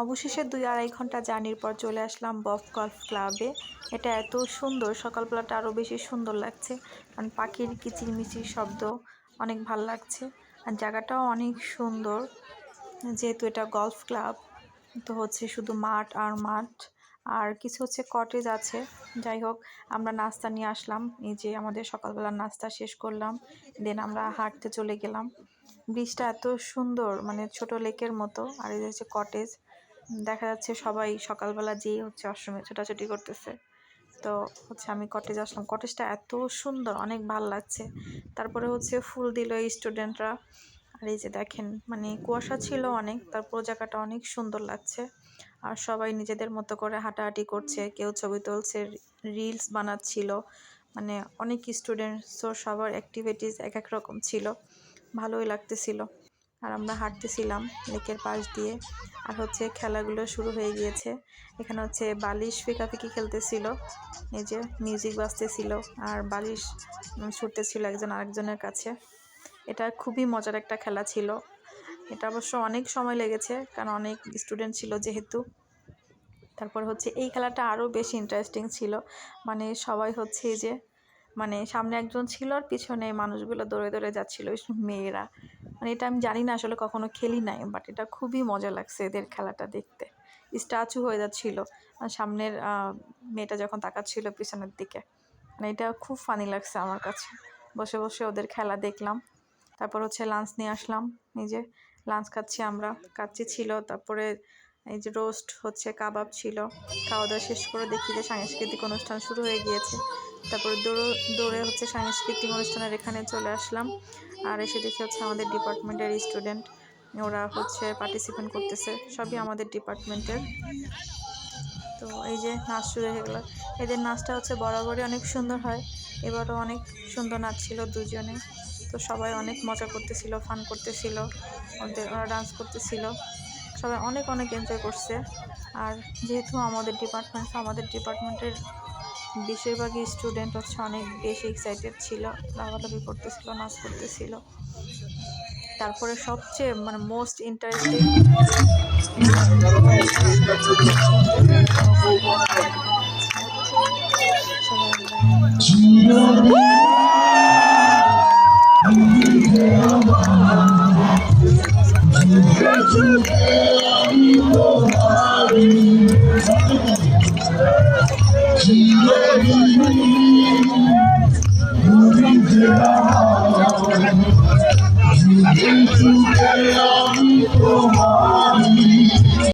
অবশেষে 2-2.5 ঘন্টা জার্নির পর চলে আসলাম বফ গল্ফ ক্লাবে। এটা এত সুন্দর, সকালবেলাটা আরও বেশি সুন্দর লাগছে, কারণ পাখির কিচিরমিচির শব্দ অনেক ভাল লাগছে। আর জায়গাটাও অনেক সুন্দর, যেহেতু এটা গল্ফ ক্লাব তো হচ্ছে শুধু মাঠ আর মাঠ, আর কিছু হচ্ছে কটেজ আছে। যাই হোক, আমরা নাস্তা নিয়ে আসলাম, এই যে আমাদের সকালবেলার নাস্তা শেষ করলাম, দেন আমরা হাঁটতে চলে গেলাম। ব্রিজটা এত সুন্দর, মানে ছোট লেকের মতো। আর এই যে হচ্ছে কটেজ, দেখা যাচ্ছে সবাই সকালবেলা যেই হচ্ছে আশ্রমে ছোটাছুটি করতেছে। তো হচ্ছে আমি কটেজ আসলাম, কটেজটা এত সুন্দর, অনেক ভালো লাগছে। তারপরে হচ্ছে ফুল দিল এই স্টুডেন্টরা। আর এই যে দেখেন, মানে কুয়াশা ছিল অনেক, তারপর জায়গাটা অনেক সুন্দর লাগছে। আর সবাই নিজেদের মতো করে হাঁটাহাঁটি করছে, কেউ ছবি তুলছে, রিলস বানাচ্ছিল। মানে অনেক স্টুডেন্টসও, সবার অ্যাক্টিভিটিস এক এক রকম ছিল, ভালোই লাগতেছিল। আর আমরা হাঁটতেছিলাম লেকের পাশ দিয়ে। আর হচ্ছে খেলাগুলো শুরু হয়ে গিয়েছে। এখানে হচ্ছে বালিশ ফিকাফিকি খেলতেছিল, এই যে মিউজিক বাজতেছিল আর বালিশ ছুটতেছিল একজন আরেকজনের কাছে। এটা খুবই মজার একটা খেলা ছিল। এটা অবশ্য অনেক সময় লেগেছে, কারণ অনেক স্টুডেন্ট ছিল যেহেতু। তারপর হচ্ছে এই খেলাটা আরও বেশি ইন্টারেস্টিং ছিল। মানে সবাই হচ্ছে এই যে, মানে সামনে একজন ছিল আর পিছনে মানুষগুলো দৌড়ে দৌড়ে যাচ্ছিলো, মেয়েরা। মানে এটা আমি জানি না, আসলে কখনো খেলি নাই, বাট এটা খুবই মজা লাগছে এদের খেলাটা দেখতে। স্ট্যাচু হয়ে যাচ্ছিলো সামনের মেয়েটা যখন তাকাচ্ছিল পিছনের দিকে। মানে এটা খুব ফানি লাগছে আমার কাছে। বসে বসে ওদের খেলা দেখলাম। তারপর হচ্ছে লাঞ্চ নিয়ে আসলাম, এই যে লাঞ্চ খাচ্ছি আমরা, কাচ্চি ছিল, তারপরে এই যে রোস্ট হচ্ছে, কাবাব ছিল। খাওয়া দাওয়া শেষ করে দেখি যে সাংস্কৃতিক অনুষ্ঠান শুরু হয়ে গিয়েছে। তারপরে দৌড়ে হচ্ছে সাংস্কৃতিক অনুষ্ঠানের এখানে চলে আসলাম। আর এসে দেখি হচ্ছে আমাদের ডিপার্টমেন্টের স্টুডেন্ট, ওরা হচ্ছে পার্টিসিপেট করতেছে, সবই আমাদের ডিপার্টমেন্টের। তো এই যে নাচ শুরু হয়ে গেলো। এদের নাচটা হচ্ছে বরাবরই অনেক সুন্দর হয়, এবারও অনেক সুন্দর নাচ ছিল দুজনে। তো সবাই অনেক মজা করতেছিল, ফান করতেছিল, ওরা ডান্স করতেছিল, সবাই অনেক অনেক এনজয় করছে। আর যেহেতু আমাদের ডিপার্টমেন্টের বেশিরভাগই স্টুডেন্ট হচ্ছে অনেক বেশি এক্সাইটেড ছিল, লাফালাফি করতেছিল, নাচ করতেছিল। তারপরে সবচেয়ে মানে মোস্ট ইন্টারেস্টিং